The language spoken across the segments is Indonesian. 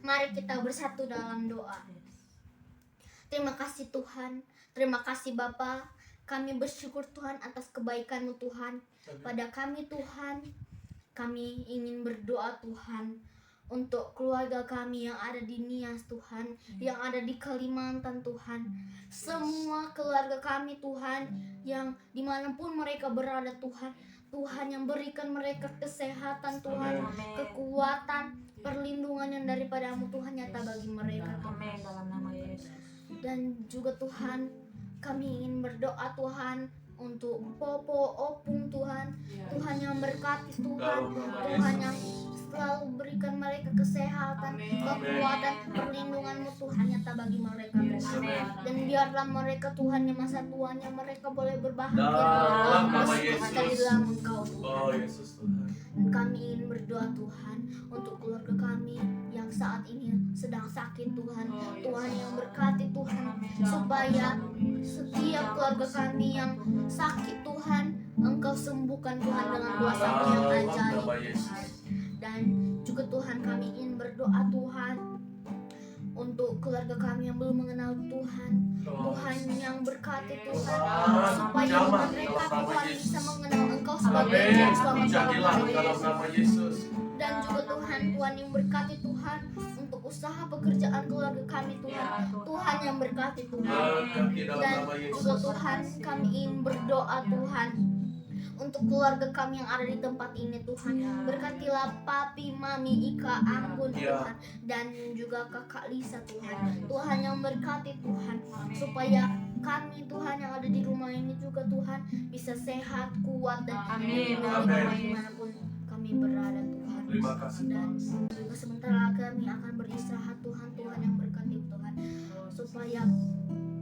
Mari kita bersatu dalam doa. Terima kasih Tuhan, terima kasih Bapa. Kami bersyukur Tuhan atas kebaikan-Mu Tuhan pada kami Tuhan. Kami ingin berdoa Tuhan untuk keluarga kami yang ada di Nias Tuhan, yang ada di Kalimantan Tuhan. Semua keluarga kami Tuhan, yang dimanapun mereka berada Tuhan, Tuhan yang berikan mereka kesehatan Tuhan, kekuatan, perlindungan yang daripada-Mu Tuhan nyata bagi mereka Tuhan. Dalam nama Yesus. Dan juga Tuhan, kami ingin berdoa Tuhan untuk Popo, Opung Tuhan, Tuhan yang berkati Tuhan, Tuhan yang selalu berikan mereka kesehatan, kekuatan, perlindungan-Mu Tuhan nyata bagi mereka Tuhan. Dan biarlah mereka Tuhan yang masa tuanya mereka boleh berbahagia sekali dalam Engkau Tuhan. Dan kami ingin berdoa Tuhan untuk keluarga kami yang saat ini sedang sakit Tuhan. Tuhan yang berkati Tuhan, supaya setiap keluarga kami yang sakit Tuhan, Engkau sembuhkan Tuhan dengan kuasa-Mu yang ajaib. Dan juga Tuhan, kami ingin berdoa Tuhan untuk keluarga kami yang belum mengenal Tuhan. Tuhan yang berkati Tuhan, supaya mereka Tuhan bisa mengenal Engkau sebagai Juru Selamat mereka. Dan juga Tuhan, Tuhan yang berkati Tuhan untuk usaha pekerjaan keluarga kami Tuhan. Tuhan yang berkati Tuhan. Dan juga Tuhan, kami ingin berdoa Tuhan untuk keluarga kami yang ada di tempat ini Tuhan. Berkatilah Papi, Mami, Ika, Anggun Tuhan, dan juga Kakak Lisa Tuhan. Tuhan yang berkati Tuhan, supaya kami Tuhan yang ada di rumah ini juga Tuhan bisa sehat, kuat, dan dimanapun kami berada Tuhan. Terima kasih. Dan juga sebentar lagi kami akan beristirahat Tuhan. Tuhan yang berkati Tuhan, supaya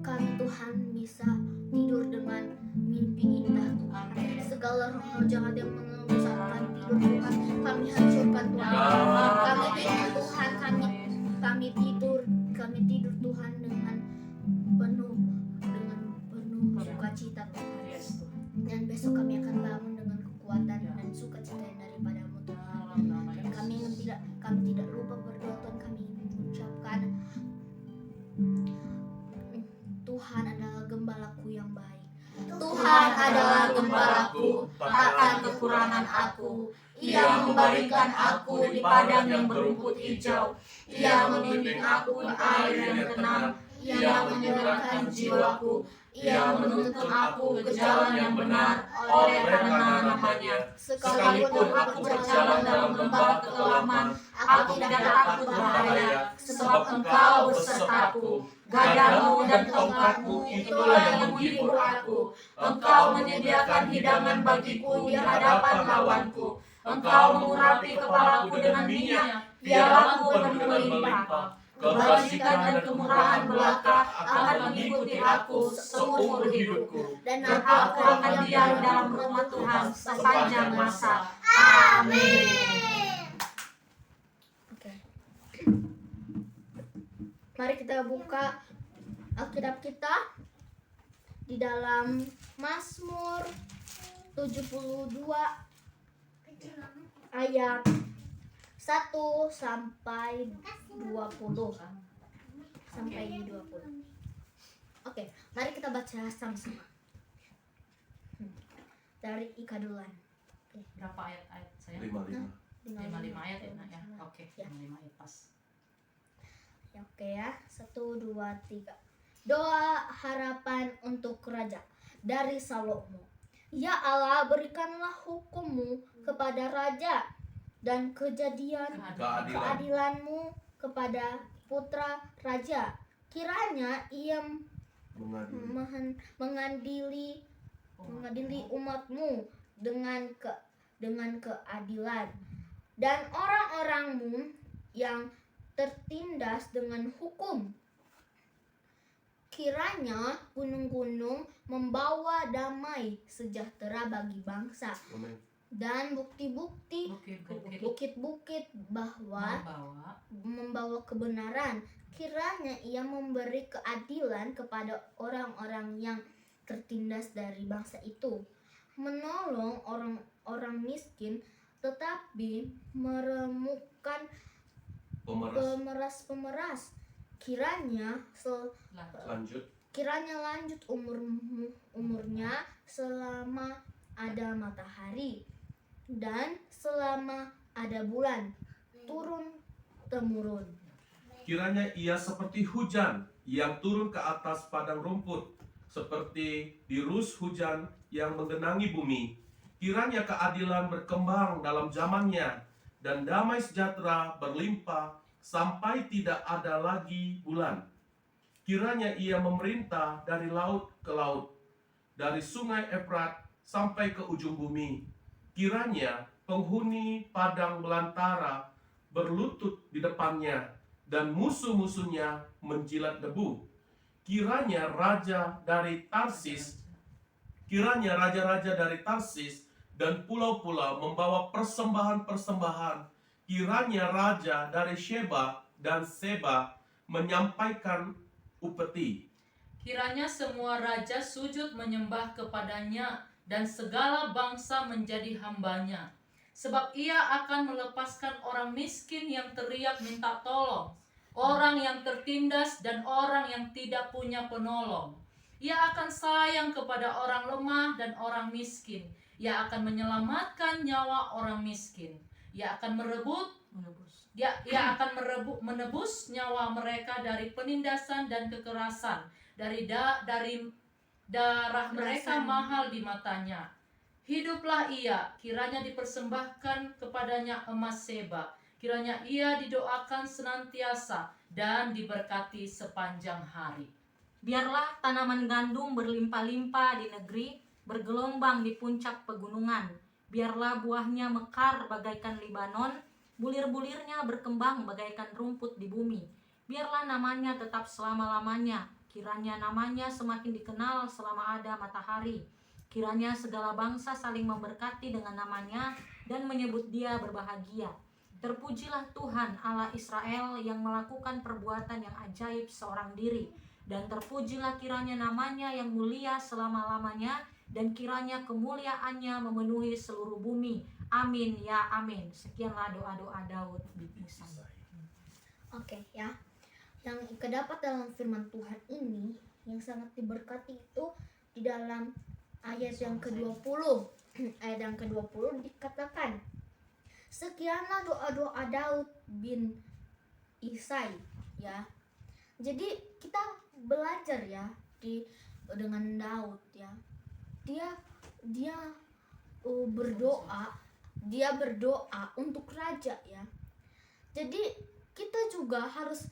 kami Tuhan bisa tidur dengan mimpi indah Tuhan. Segala roh jahat yang mengganggu tidur Tuhan, kami hancurkan Tuhan. Kami tidur Tuhan, kami tidur Tuhan dengan penuh sukacita Tuhan. Dan besok kami akan bangun dengan kekuatan dan sukacita yang daripadamu Tuhan. Dan kami tidak lupa berdoa Tuhan. Kami mengucapkan Tuhan adalah gembalaku yang baik. Tuhan adalah gembalaku, takkan kekurangan aku. Ia memberikan aku di padang yang berumput hijau. Ia membimbing aku di air yang tenang. Ia menyegarkan jiwaku. Ia menuntun aku ke jalan yang benar oleh karena namanya. Sekalipun aku berjalan dalam lembah kekelaman, aku tidak takut bahaya, sebab Engkau besertaku. Gadamu dan tongkatmu itulah yang menghibur aku. Engkau menyediakan hidangan bagiku di hadapan lawanku. Engkau mengurapi kepalaku dengan minyak, biar aku penuh melimpah. Kebajikan dan kemurahan belaka akan mengikuti aku seumur hidupku, dan aku akan diam dalam rumah Tuhan sepanjang masa. Amin. Oke. Mari kita buka Alkitab kita di dalam Mazmur 72 ayat 1 sampai 20. Oke, mari kita baca sama-sama. Dari Ika duluan. Berapa ayat saya? 55. 55 ayat ya, Nak, ya. Oke, Ya. 55 ayat pas. Ya, oke ya. 1, 2, 3. Doa harapan untuk raja dari Salomo. Ya Allah, berikanlah hukum-Mu kepada raja dan keadilanmu kepada putra raja. Kiranya ia mengadili umatmu dengan keadilan, dan orang-orangmu yang tertindas dengan hukum. Kiranya gunung-gunung membawa damai sejahtera bagi bangsa, dan bukit-bukit bahwa membawa kebenaran. Kiranya ia memberi keadilan kepada orang-orang yang tertindas dari bangsa itu, menolong orang-orang miskin, tetapi meremukkan pemeras. Kiranya lanjut umurnya selama ada matahari, dan selama ada bulan turun-temurun. Kiranya ia seperti hujan yang turun ke atas padang rumput, seperti dirus hujan yang menggenangi bumi. Kiranya keadilan berkembang dalam zamannya, dan damai sejahtera berlimpah sampai tidak ada lagi bulan. Kiranya ia memerintah dari laut ke laut, dari sungai Efrat sampai ke ujung bumi. Kiranya penghuni padang belantara berlutut di depannya, dan musuh-musuhnya menjilat debu. Kiranya raja-raja dari Tarsis dan pulau-pulau membawa persembahan-persembahan. Kiranya raja dari Sheba dan Seba menyampaikan upeti. Kiranya semua raja sujud menyembah kepadanya, dan segala bangsa menjadi hambanya. Sebab ia akan melepaskan orang miskin yang teriak minta tolong, orang yang tertindas dan orang yang tidak punya penolong. Ia akan sayang kepada orang lemah dan orang miskin. Ia akan menyelamatkan nyawa orang miskin. Ia akan menebus nyawa mereka dari penindasan dan kekerasan, dari darah mereka mahal di matanya. Hiduplah ia, kiranya dipersembahkan kepadanya emas Seba. Kiranya ia didoakan senantiasa dan diberkati sepanjang hari. Biarlah tanaman gandum berlimpah-limpah di negeri, bergelombang di puncak pegunungan. Biarlah buahnya mekar bagaikan Libanon, Bulir-bulirnya berkembang bagaikan rumput di bumi. Biarlah namanya tetap selama-lamanya. Kiranya namanya semakin dikenal selama ada matahari. Kiranya segala bangsa saling memberkati dengan namanya dan menyebut dia berbahagia. Terpujilah Tuhan Allah Israel yang melakukan perbuatan yang ajaib seorang diri. Dan terpujilah kiranya namanya yang mulia selama-lamanya, dan kiranya kemuliaannya memenuhi seluruh bumi. Amin ya amin. Sekianlah doa-doa Daud binti Isai. Oke ya. Yang kedapat dalam firman Tuhan ini yang sangat diberkati itu di dalam ayat yang ke-20. Ayat yang ke-20 dikatakan, sekianlah doa-doa Daud bin Isai ya. Jadi kita belajar ya dengan Daud ya. Dia berdoa untuk raja ya. Jadi kita juga harus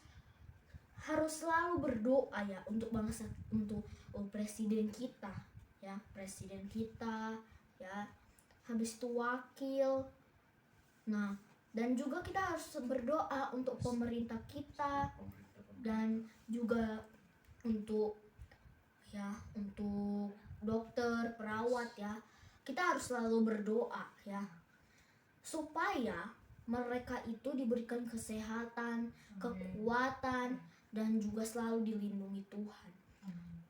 selalu berdoa ya untuk bangsa, untuk presiden kita ya, habis itu wakil. Nah, dan juga kita harus berdoa untuk pemerintah kita dan juga untuk dokter, perawat ya. Kita harus selalu berdoa ya, supaya mereka itu diberikan kesehatan, kekuatan, dan juga selalu dilindungi Tuhan.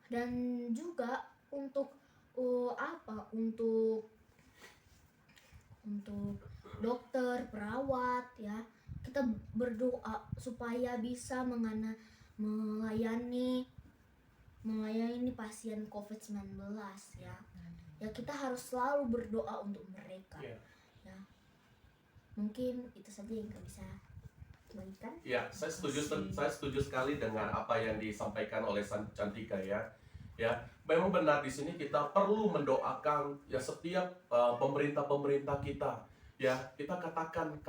Dan juga untuk dokter, perawat ya, kita berdoa supaya bisa melayani pasien COVID-19 ya. Ya, kita harus selalu berdoa untuk mereka. Ya. Mungkin itu saja yang bisa bagikan. Ya, saya setuju sekali dengan apa yang disampaikan oleh Cantika ya. Ya, memang benar di sini kita perlu mendoakan ya setiap pemerintah kita. Ya, kita katakan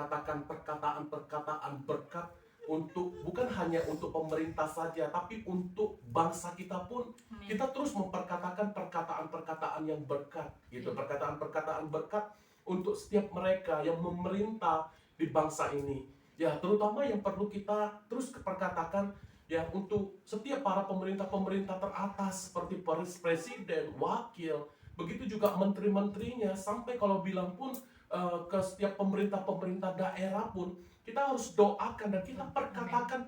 perkataan berkat untuk bukan hanya untuk pemerintah saja, tapi untuk bangsa kita pun. Amin. Kita terus memperkatakan perkataan yang berkat gitu, perkataan berkat untuk setiap mereka yang memerintah di bangsa ini. Ya, terutama yang perlu kita terus perkatakan ya untuk setiap para pemerintah teratas seperti presiden, wakil, begitu juga menteri-menterinya, sampai kalau bilang pun ke setiap pemerintah daerah pun kita harus doakan dan kita perkatakan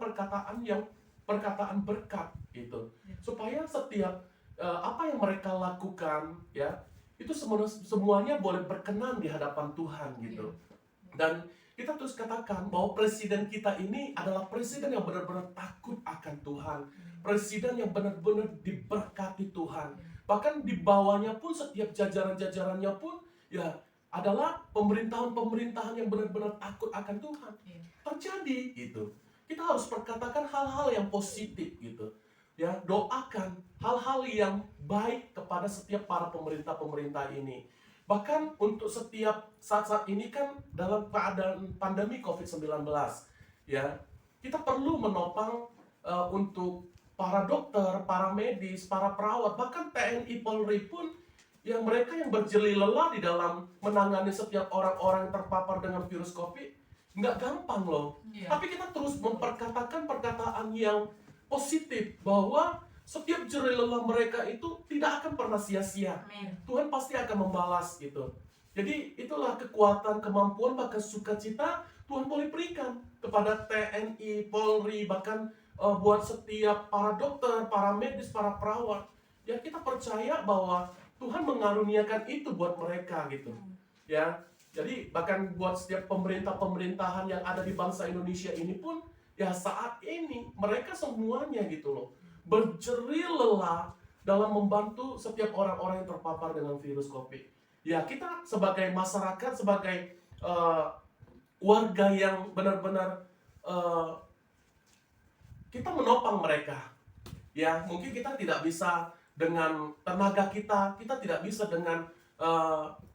perkataan berkat gitu, supaya setiap apa yang mereka lakukan ya itu semuanya boleh berkenan di hadapan Tuhan gitu. Dan kita terus katakan bahwa presiden kita ini adalah presiden yang benar-benar takut akan Tuhan, presiden yang benar-benar diberkati Tuhan. Bahkan di bawahnya pun setiap jajaran-jajarannya pun ya adalah pemerintahan yang benar-benar takut akan Tuhan. Terjadi gitu. Kita harus perkatakan hal-hal yang positif gitu. Ya, doakan hal-hal yang baik kepada setiap para pemerintah ini. Bahkan untuk setiap saat-saat ini kan dalam keadaan pandemi COVID-19 ya, kita perlu menopang untuk para dokter, para medis, para perawat, bahkan TNI Polri pun yang mereka yang berjeli lelah di dalam menangani setiap orang-orang yang terpapar dengan virus COVID, nggak gampang loh. Tapi kita terus memperkatakan perkataan yang positif bahwa setiap jerih lelah mereka itu tidak akan pernah sia-sia. Tuhan pasti akan membalas gitu. Jadi itulah kekuatan, kemampuan, bahkan sukacita Tuhan boleh berikan kepada TNI, Polri, bahkan buat setiap para dokter, para medis, para perawat. Ya, kita percaya bahwa Tuhan mengaruniakan itu buat mereka gitu. Ya, jadi bahkan buat setiap pemerintahan yang ada di bangsa Indonesia ini pun ya saat ini mereka semuanya gitu loh berjerih lelah dalam membantu setiap orang-orang yang terpapar dengan virus COVID. Ya, kita sebagai masyarakat, sebagai warga yang benar-benar kita menopang mereka. Ya, mungkin kita tidak bisa dengan tenaga kita tidak bisa dengan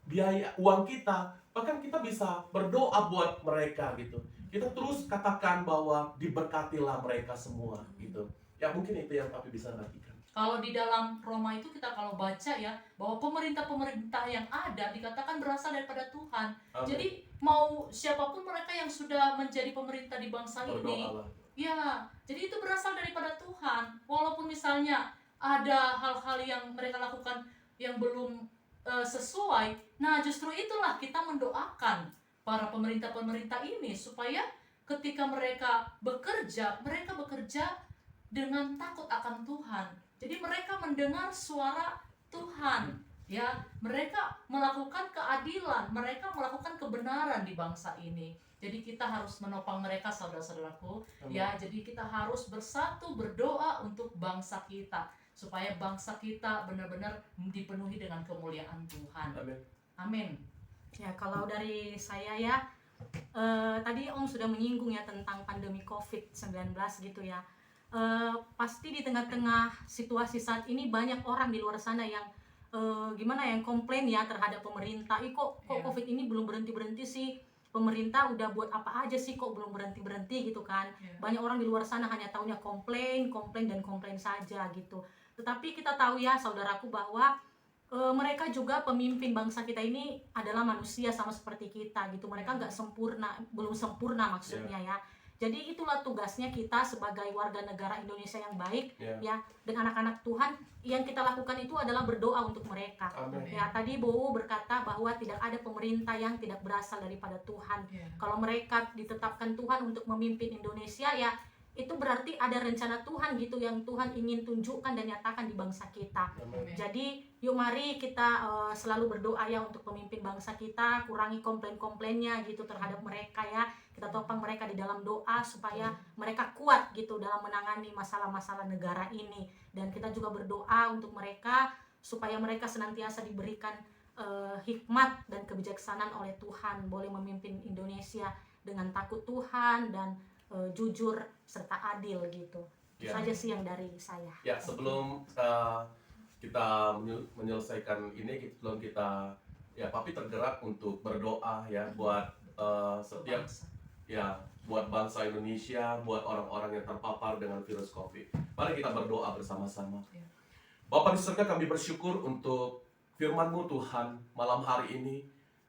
biaya uang kita, bahkan kita bisa berdoa buat mereka gitu. Kita terus katakan bahwa diberkatilah mereka semua gitu. Ya, mungkin itu yang Papi bisa bagikan. Kalau di dalam Roma itu kita baca ya, bahwa pemerintah yang ada dikatakan berasal daripada Tuhan. Amen. Jadi mau siapapun mereka yang sudah menjadi pemerintah di bangsa ini, Berdoalah. ya, jadi itu berasal daripada Tuhan. Walaupun misalnya ada hal-hal yang mereka lakukan yang belum sesuai, nah justru itulah kita mendoakan para pemerintah-pemerintah ini supaya ketika mereka bekerja dengan takut akan Tuhan. Jadi mereka mendengar suara Tuhan, ya, mereka melakukan keadilan, mereka melakukan kebenaran di bangsa ini. Jadi kita harus menopang mereka, saudara-saudaraku. Ya, jadi kita harus bersatu berdoa untuk bangsa kita supaya bangsa kita benar-benar dipenuhi dengan kemuliaan Tuhan. Amin. Amin. Ya, kalau dari saya ya, tadi Om sudah menyinggung ya tentang pandemi COVID-19 gitu ya. Pasti di tengah-tengah situasi saat ini banyak orang di luar sana yang yang komplain ya terhadap pemerintah. Kok Yeah. COVID ini belum berhenti-berhenti sih? Pemerintah udah buat apa aja sih kok belum berhenti-berhenti gitu kan? Yeah. Banyak orang di luar sana hanya taunya komplain dan komplain saja gitu. Tetapi kita tahu ya saudaraku bahwa mereka juga pemimpin bangsa kita ini adalah manusia sama seperti kita gitu. Mereka nggak sempurna, belum sempurna maksudnya ya. Jadi itulah tugasnya kita sebagai warga negara Indonesia yang baik ya, dan anak-anak Tuhan yang kita lakukan itu adalah berdoa untuk mereka. Amin. Ya, tadi Bowo berkata bahwa tidak ada pemerintah yang tidak berasal daripada Tuhan. Yeah. Kalau mereka ditetapkan Tuhan untuk memimpin Indonesia ya itu berarti ada rencana Tuhan gitu yang Tuhan ingin tunjukkan dan nyatakan di bangsa kita. Amin. Jadi yuk mari kita selalu berdoa ya untuk pemimpin bangsa kita, kurangi komplain-komplainnya gitu terhadap mereka ya. Kita topang mereka di dalam doa supaya mereka kuat gitu dalam menangani masalah-masalah negara ini. Dan kita juga berdoa untuk mereka supaya mereka senantiasa diberikan hikmat dan kebijaksanaan oleh Tuhan, boleh memimpin Indonesia dengan takut Tuhan dan jujur serta adil gitu. Itu Ya. saja sih yang dari saya. Ya, sebelum kita menyelesaikan ini, sebelum kita Papi tergerak untuk berdoa ya buat setiap Bangsa. buat bangsa Indonesia, buat orang-orang yang terpapar dengan virus COVID. Mari kita berdoa bersama-sama. Ya. Bapa di surga, kami bersyukur untuk firman-Mu Tuhan malam hari ini.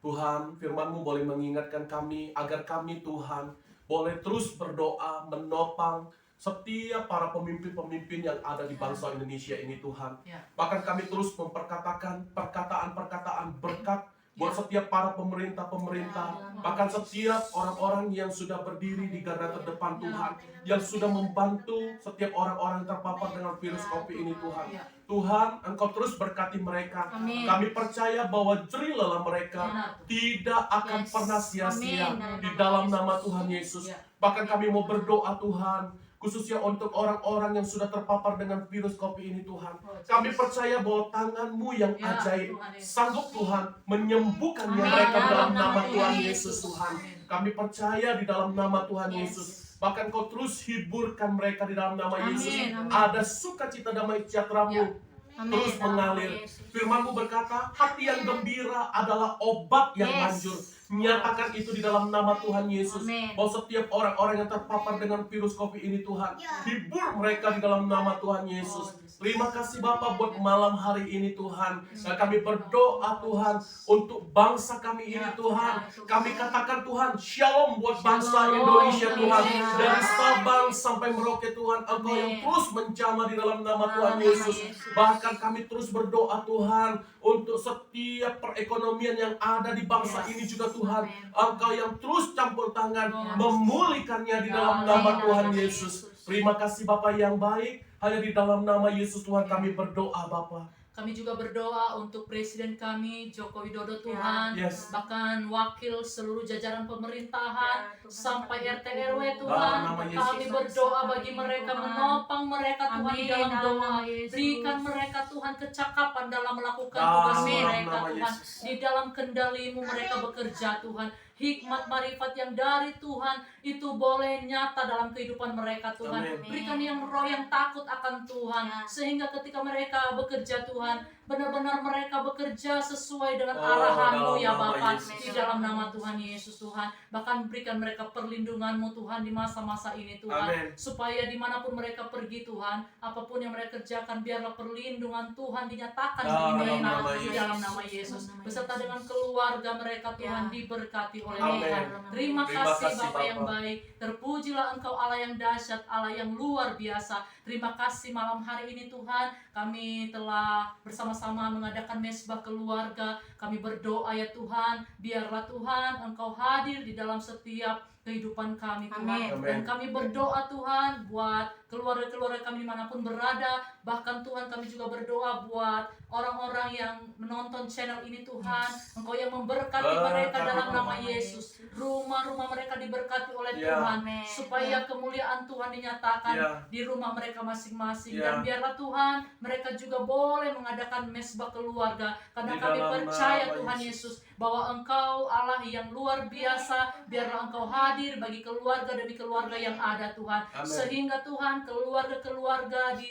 Tuhan, firman-Mu boleh mengingatkan kami agar kami Tuhan boleh terus berdoa menopang setiap para pemimpin-pemimpin yang ada di bangsa Indonesia ini Tuhan. Ya. Bahkan kami terus memperkatakan perkataan-perkataan berkat buat setiap para pemerintah-pemerintah, bahkan setiap orang-orang yang sudah berdiri di garda terdepan Tuhan, yang sudah membantu setiap orang-orang yang terpapar dengan virus COVID ini Tuhan. Ya. Tuhan, Engkau terus berkati mereka. Amin. Kami percaya bahwa jerih lelah mereka tidak akan Yes. pernah sia-sia Amin. di dalam nama Tuhan Yesus. Ya. Bahkan kami mau berdoa Tuhan, khususnya untuk orang-orang yang sudah terpapar dengan virus COVID ini Tuhan. Kami percaya bahwa tangan-Mu yang Ya, ajaib Tuhan Yesus. sanggup Tuhan menyembuhkan Amin. mereka Dalam dalam nama nama Tuhan Tuhan Yesus. Yesus Tuhan. Amin. Kami percaya di dalam nama Tuhan Yes. Yesus. Bahkan Kau terus hiburkan mereka di dalam nama Amin. Yesus. Amin. Ada sukacita damai sejahtera-Mu Ya. Amin. terus Dalam nama mengalir. Yesus. Firman-Mu berkata, hati yang gembira adalah obat yang Yes. manjur. Nyatakan itu di dalam nama Tuhan Yesus. Amin. Bahwa setiap orang-orang yang terpapar dengan virus COVID ini Tuhan, hibur mereka di dalam nama Tuhan Yesus. Terima kasih Bapa buat malam hari ini Tuhan. Dan kami berdoa Tuhan untuk bangsa kami ini Tuhan. Kami katakan Tuhan, Shalom buat bangsa Shalom, Indonesia Tuhan. Indonesia. Dari Sabang sampai Merauke Tuhan, Engkau yang Amin. terus menjamah di dalam nama Tuhan Dalam nama Yesus. Yesus. Bahkan kami terus berdoa Tuhan untuk setiap perekonomian yang ada di bangsa Yes. ini juga Tuhan. Amin. Engkau yang terus campur tangan Yes. memulihkannya di dalam Amin. nama Dalam Tuhan nama Yesus. Yesus. Terima kasih Bapa yang baik. Hanya di dalam nama Yesus Tuhan kami berdoa Bapa. Kami juga berdoa untuk Presiden kami Joko Widodo Tuhan, Yes. bahkan wakil seluruh jajaran pemerintahan Ya, Tuhan, sampai kami RT RW Dalam Tuhan. nama Yesus. Kami berdoa bagi mereka, Tuhan. menopang mereka Tuhan di Amin. dalam Dalam doa. nama Yesus. Berikan mereka Tuhan kecakapan dalam melakukan Dalam tugas Amin. mereka nama Tuhan. Yesus. Di dalam kendali-Mu mereka bekerja Tuhan. Hikmat marifat yang dari Tuhan itu boleh nyata dalam kehidupan mereka Tuhan. Amin. Berikan yang roh yang takut akan Tuhan, Ya. sehingga ketika mereka bekerja Tuhan, benar-benar mereka bekerja sesuai dengan Oh, arahan-Mu dalam ya nama Bapa. Yesus. Di dalam nama Tuhan Yesus Tuhan. Bahkan berikan mereka perlindungan-Mu Tuhan di masa-masa ini Tuhan. Amin. Supaya dimanapun mereka pergi Tuhan, apapun yang mereka kerjakan, biarlah perlindungan Tuhan dinyatakan Dalam di mereka nama di Yesus. dalam nama Yesus. Dalam nama Beserta Yesus. dengan keluarga mereka Tuhan Ya. diberkati oleh Amin. Tuhan. Terima kasih kasih, Bapa yang Bapa. baik. Terpujilah Engkau Allah yang dahsyat, Allah yang luar biasa. Terima kasih malam hari ini Tuhan, kami telah bersama-sama mengadakan mesbah keluarga. Kami berdoa ya Tuhan, biarlah Tuhan Engkau hadir di dalam setiap kehidupan kami Tuhan. Amin. Dan kami berdoa Tuhan buat keluarga-keluarga kami dimanapun berada. Bahkan Tuhan kami juga berdoa buat orang-orang yang menonton channel ini Tuhan. Engkau yang memberkati mereka dalam nama Yesus. Rumah-rumah mereka diberkati oleh Ya. Tuhan. Amin. Supaya kemuliaan Tuhan dinyatakan Ya. di rumah mereka masing-masing. Ya. Dan biarlah Tuhan mereka juga boleh mengadakan mesbah keluarga. Karena Di kami dalam percaya nama Tuhan Yesus. Yesus bahwa Engkau Allah yang luar biasa. Biarlah Engkau hadir bagi keluarga demi keluarga yang ada Tuhan. Amin. Sehingga Tuhan keluarga-keluarga di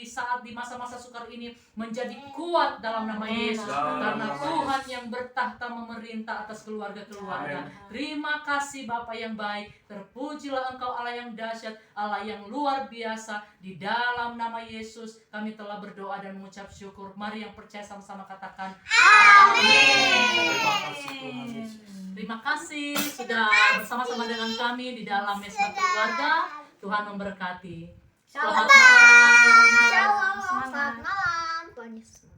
masa-masa sukar ini menjadi kuat dalam nama Amin. Yesus. Dalam Karena nama Tuhan yang bertahta memerintah atas keluarga-keluarga. Amin. Terima kasih Bapa yang baik. Terpujilah Engkau Allah yang dahsyat, Allah yang luar biasa. Di dalam nama Yesus kami telah berdoa dan mengucap syukur. Mari yang percaya sama-sama katakan Terima kasih Tuhan Yesus. terima kasih sudah bersama-sama dengan kami di dalam mesbah keluarga. Tuhan memberkati. Selamat Shalom. malam. Shalom. Semangat. Selamat malam. Tuhan Yesus.